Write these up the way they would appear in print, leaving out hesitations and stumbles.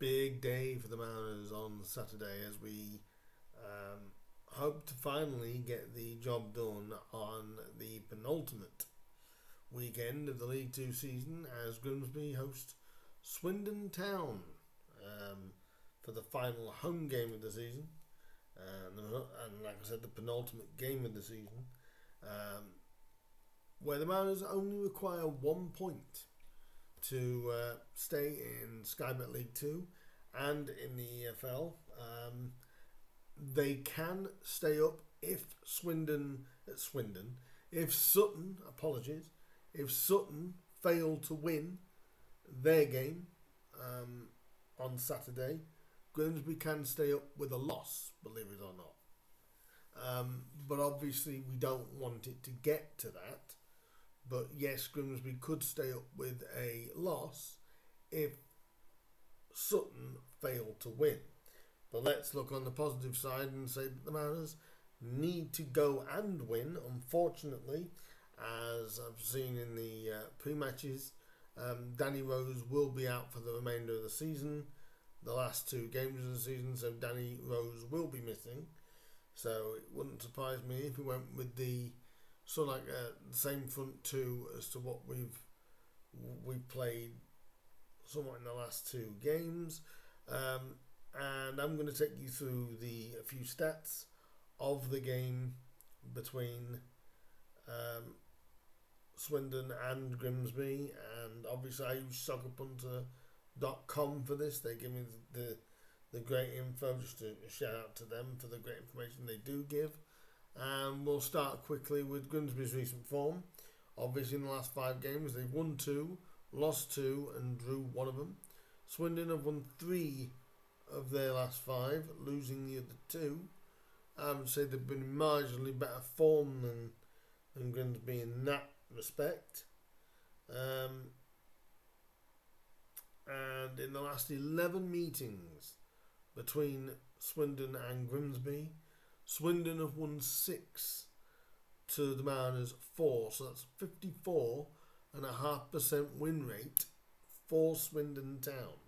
big day for the Mariners on Saturday as we hope to finally get the job done on the penultimate weekend of the League Two season as Grimsby host Swindon Town for the final home game of the season. And like I said, the penultimate game of the season, where the Mariners only require 1 point to stay in Sky Bet League 2 and in the EFL. They can stay up if Sutton fail to win their game on Saturday. Grimsby can stay up with a loss, believe it or not. But obviously we don't want it to get to that. But yes, Grimsby could stay up with a loss if Sutton failed to win. But let's look on the positive side and say that the Mariners need to go and win. Unfortunately, as I've seen in the pre-matches, Danny Rose will be out for the remainder of the season, the last 2 games of the season, so Danny Rose will be missing. So it wouldn't surprise me if we went with the sort of like the same front 2 as to what we've played somewhat in the last 2 games. And I'm going to take you through a few stats of the game between Swindon and Grimsby, and obviously I use soccerpunter.com for this. They give me the great info, just a shout out to them for the great information they do give. And we'll start quickly with Grimsby's recent form. Obviously in the last 5 games they've won 2, lost 2 and drew 1 of them. Swindon have won 3 of their last 5, losing the other 2. I would say they've been in marginally better form than Grimsby in that respect. And in the last 11 meetings between Swindon and Grimsby, Swindon have won 6 to the Mariners 4, so that's 54.5% win rate for Swindon Town.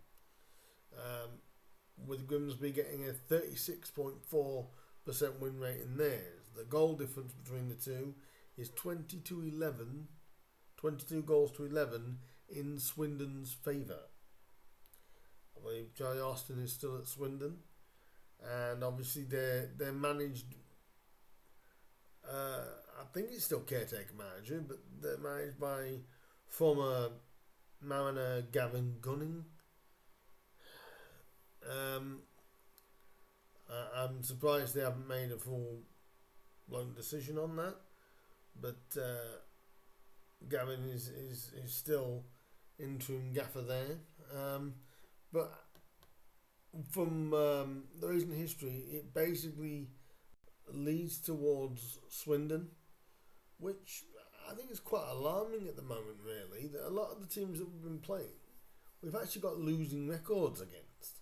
With Grimsby getting a 36.4% win rate in theirs. The goal difference between the two is 22 goals to 11 in Swindon's favour. I believe Johnny Austin is still at Swindon, and obviously they're managed. I think it's still caretaker manager, but they're managed by former Mariner Gavin Gunning. I'm surprised they haven't made a full-blown decision on that, but Gavin is still interim gaffer there. But from the recent history, it basically leads towards Swindon, which I think is quite alarming at the moment, really, that a lot of the teams that we've been playing, we've actually got losing records against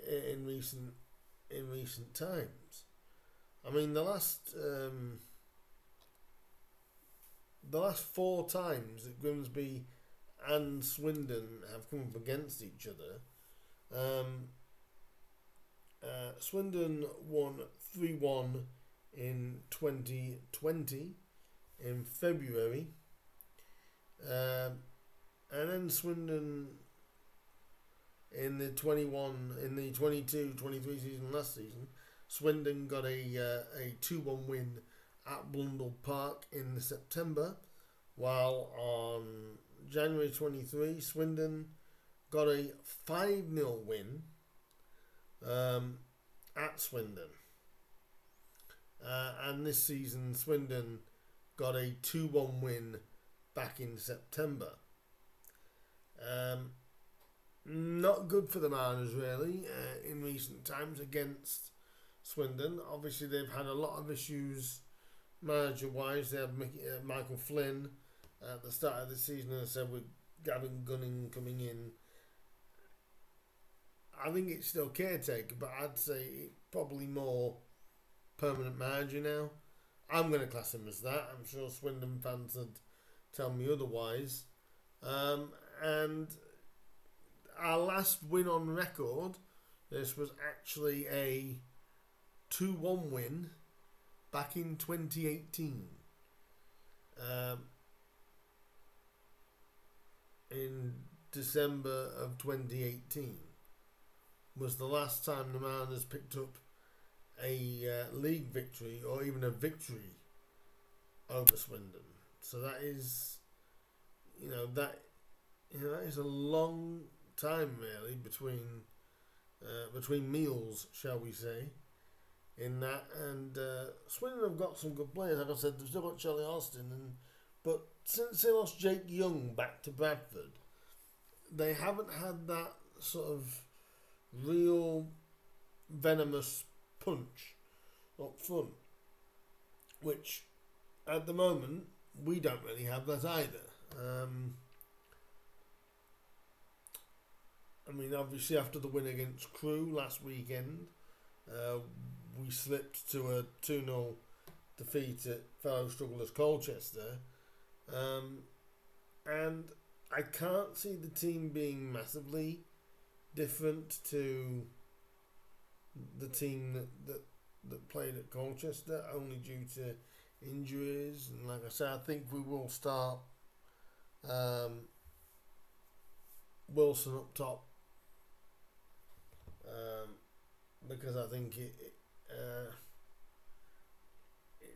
in recent times. I mean, the last 4 times that Grimsby and Swindon have come up against each other, Swindon won 3-1 in 2020 in February, and then Swindon in the 22-23 season last season, Swindon got a 2-1 win at Blundell Park in September, while on January 23, Swindon got a 5-0 win at Swindon. And this season, Swindon got a 2-1 win back in September. Not good for the Mariners, really, in recent times against Swindon. Obviously, they've had a lot of issues manager-wise. They have Michael Flynn at the start of the season, as I said, with Gavin Gunning coming in. I think it's still caretaker, but I'd say probably more permanent manager now. I'm going to class him as that. I'm sure Swindon fans would tell me otherwise. And our last win on record, this was actually a 2-1 win back in 2018. In December of 2018 was the last time the Mariners picked up a league victory or even a victory over Swindon. So that is, that is a long time really between meals, shall we say, in that. And Swindon have got some good players. Like I said, they've still got Charlie Austin, but since they lost Jake Young back to Bradford, they haven't had that sort of real venomous punch up front, which at the moment we don't really have that either. Obviously after the win against Crewe last weekend, we slipped to a 2-0 defeat at fellow strugglers Colchester, and I can't see the team being massively different to the team that played at Colchester, only due to injuries. And like I said, I think we will start Wilson up top, because I think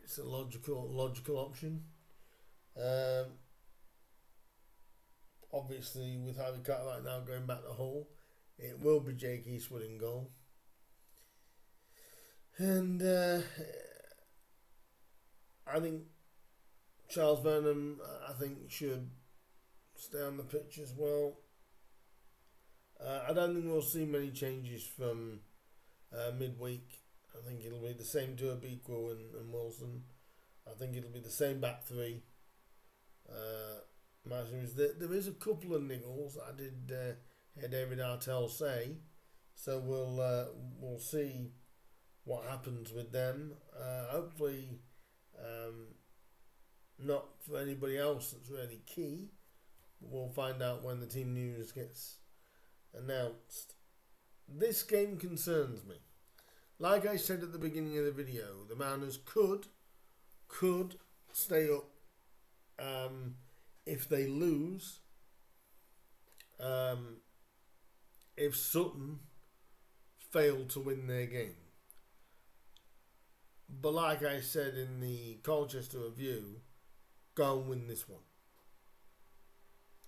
it's a logical option. Obviously, with Harry Cartwright now going back to Hull, it will be Jake Eastwood in goal. And I think Charles Vernon, should stay on the pitch as well. I don't think we'll see many changes from midweek. I think it'll be the same to Abiku and Wilson. I think it'll be the same back three. There is a couple of niggles. I did hear David Artell say, so we'll see what happens with them. Hopefully, not for anybody else that's really key. But we'll find out when the team news gets announced. This game concerns me. Like I said at the beginning of the video, the Mariners could stay up if they lose. If Sutton fail to win their game. But like I said in the Colchester review, go and win this one.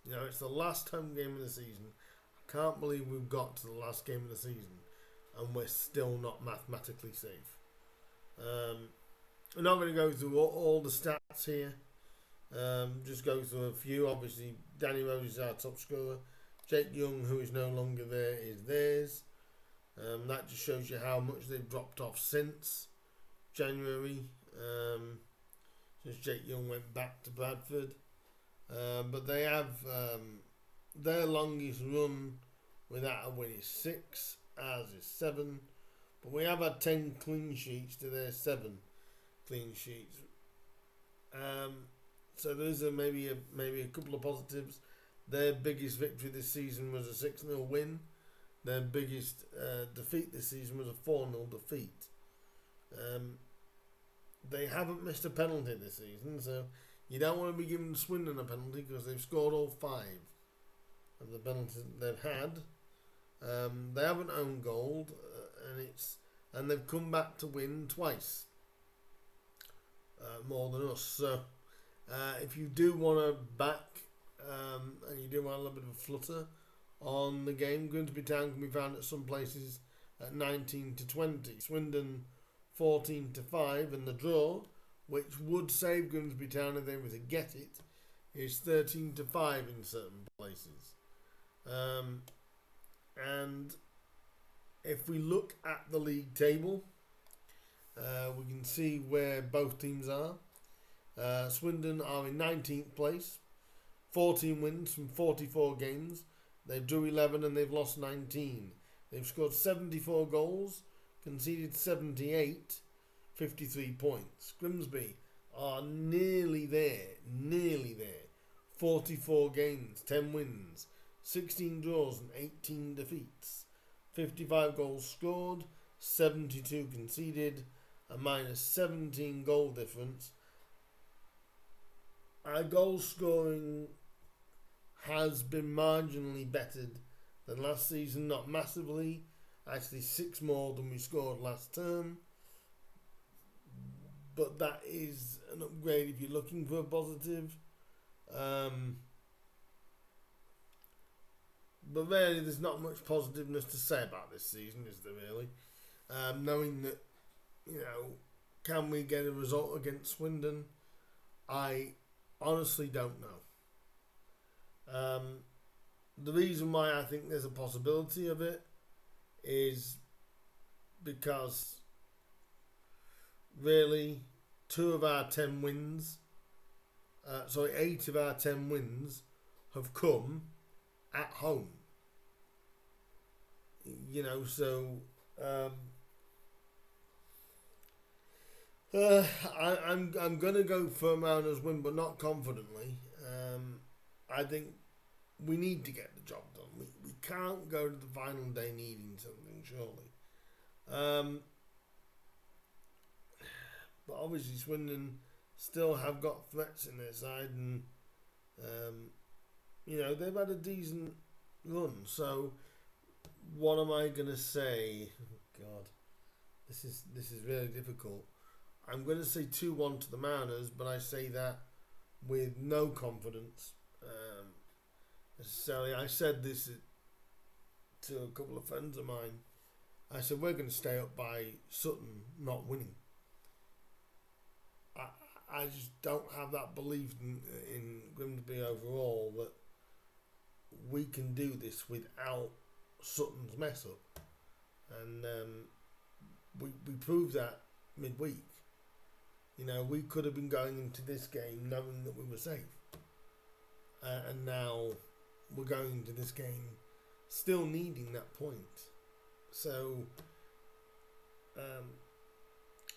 It's the last home game of the season. I can't believe we've got to the last game of the season and we're still not mathematically safe. We're not going to go through all the stats here. Just go through a few. Obviously, Danny Rose is our top scorer. Jake Young, who is no longer there, is theirs. That just shows you how much they've dropped off since January. Since Jake Young went back to Bradford. But they have their longest run without a win is 6, ours is 7. But we have had 10 clean sheets to their 7 clean sheets. So those are maybe a couple of positives. Their biggest victory this season was a 6-0 win. Their biggest defeat this season was a 4-0 defeat. They haven't missed a penalty this season, so you don't want to be giving Swindon a penalty because they've scored all 5 of the penalties they've had. They haven't owned goal, and they've come back to win twice, more than us. So if you do want to back and you do want a little bit of a flutter on the game, Grimsby Town can be found at some places at 19-20. Swindon 14-5, and the draw, which would save Grimsby Town if they were to get it, is 13-5 in certain places. And if we look at the league table, we can see where both teams are. Swindon are in 19th place, 14 wins from 44 games. They've drew 11 and they've lost 19. They've scored 74 goals, conceded 78, 53 points. Grimsby are nearly there. 44 games, 10 wins, 16 draws and 18 defeats. 55 goals scored, 72 conceded, a minus 17 goal difference. Our goal scoring has been marginally bettered than last season, not massively. Actually, 6 more than we scored last term. But that is an upgrade if you're looking for a positive. But really, there's not much positiveness to say about this season, is there really? Knowing that, can we get a result against Swindon? I honestly don't know. The reason why I think there's a possibility of it is because really 8 of our 10 wins have come at home. I'm gonna go for a Mariners win, but not confidently. I think we need to get the job done. We can't go to the final day needing something, surely. But obviously Swindon still have got threats in their side, and they've had a decent run. So what am I gonna say? Oh God, this is really difficult. I'm gonna say 2-1 to the Mariners, but I say that with no confidence necessarily. I said this to a couple of friends of mine. I said we're going to stay up by Sutton not winning. I just don't have that belief in Grimsby overall that we can do this without Sutton's mess up, and we proved that midweek. We could have been going into this game knowing that we were safe, and now we're going into this game still needing that point. So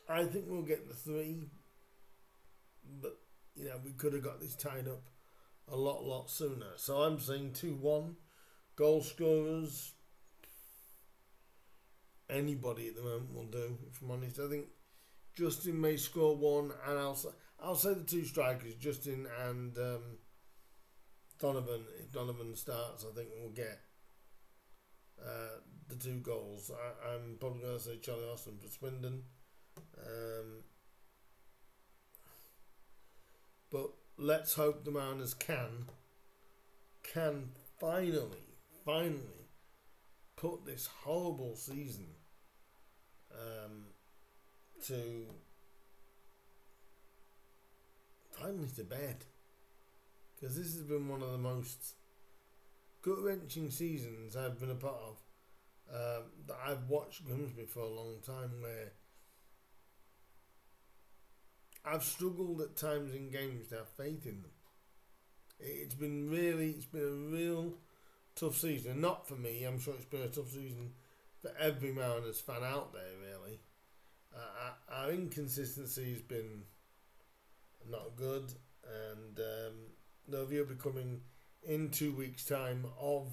I think we'll get the 3, but we could have got this tied up a lot sooner. So I'm saying 2-1. Goal scorers, anybody at the moment will do, if I'm honest. I think Justin may score 1, and I'll say the 2 strikers, Justin and Donovan. If Donovan starts, I think we'll get the 2 goals. I'm probably going to say Charlie Austin for Swindon. But let's hope the Mariners can finally put this horrible season to bed, because this has been one of the most gut-wrenching seasons I've been a part of, that I've watched Grimsby for a long time, where I've struggled at times in games to have faith in them. It's been a real tough season. Not for me, I'm sure it's been a tough season for every Mariners fan out there, really. Our inconsistency has been not good, and the review will be coming in 2 weeks' time of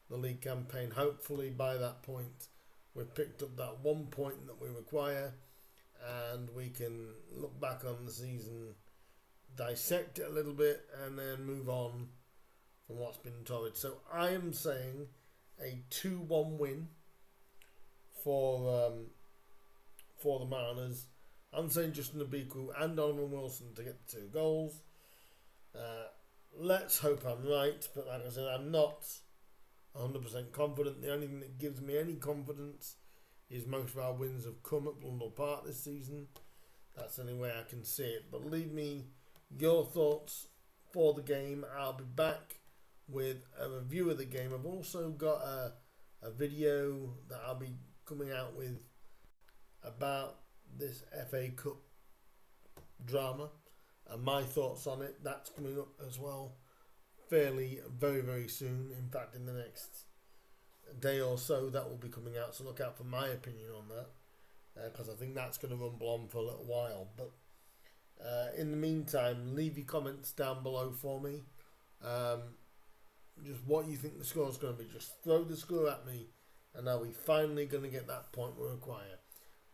the league campaign. Hopefully by that point we've picked up that 1 point that we require, and we can look back on the season, dissect it a little bit, and then move on from what's been torrid. So I am saying a 2-1 win for the Mariners. I'm saying Justin Abiku and Donovan Wilson to get the 2 goals. Let's hope I'm right, but like I said, I'm not 100% confident. The only thing that gives me any confidence is most of our wins have come at Blundell Park this season. That's the only way I can see it. But leave me your thoughts for the game. I'll be back with a review of the game. I've also got a video that I'll be coming out with about this FA Cup drama and my thoughts on it. That's coming up as well very very soon. In fact, in the next day or so that will be coming out, so look out for my opinion on that, because I think that's going to rumble on for a little while. But in the meantime, leave your comments down below for me. just what you think the score's going to be. Just throw the score at me, and are we finally going to get that point we require?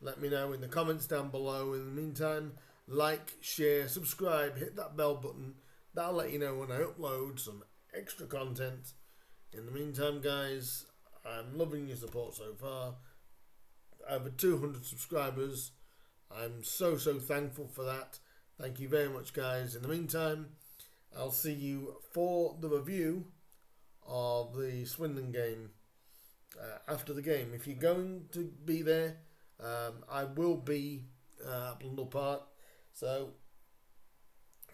Let me know in the comments down below. In the meantime, like, share, subscribe, hit that bell button. That'll let you know when I upload some extra content. In the meantime, guys, I'm loving your support so far. Over 200 subscribers. I'm so thankful for that. Thank you very much, guys. In the meantime, I'll see you for the review of the Swindon game after the game. If you're going to be there, I will be at Blundell Park. So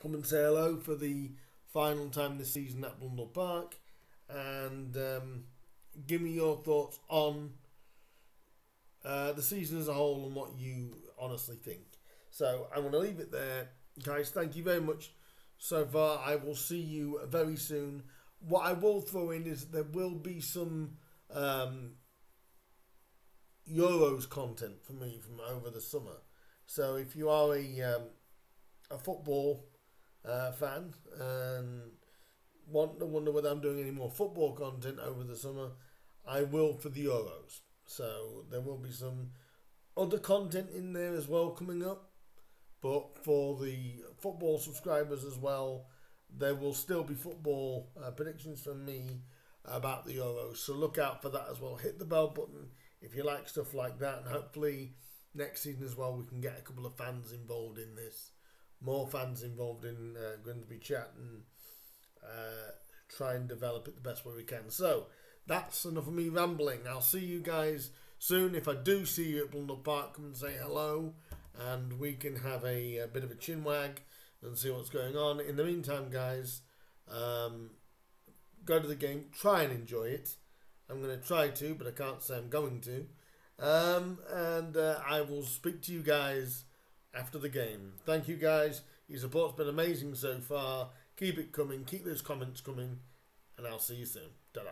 come and say hello for the final time this season at Blundell Park, and give me your thoughts on the season as a whole and what you honestly think. So I'm going to leave it there, guys. Thank you very much so far. I will see you very soon. What I will throw in is there will be some Euros content for me from over the summer. So if you are a football fan and wonder whether I'm doing any more football content over the summer, I will for the Euros. So there will be some other content in there as well coming up. But for the football subscribers as well, there will still be football predictions from me about the Euros. So look out for that as well. Hit the bell button if you like stuff like that. And hopefully next season as well we can get a couple of fans involved in this. More fans involved in Grimsby chat and try and develop it the best way we can. So that's enough of me rambling. I'll see you guys soon. If I do see you at Blundell Park, come and say hello, and we can have a bit of a chinwag and see what's going on. In the meantime, guys, go to the game, try and enjoy it. I'm going to try to, but I can't say I'm going to. And I will speak to you guys after the game. Thank you, guys. Your support's been amazing so far. Keep it coming. Keep those comments coming. And I'll see you soon. Ta-da.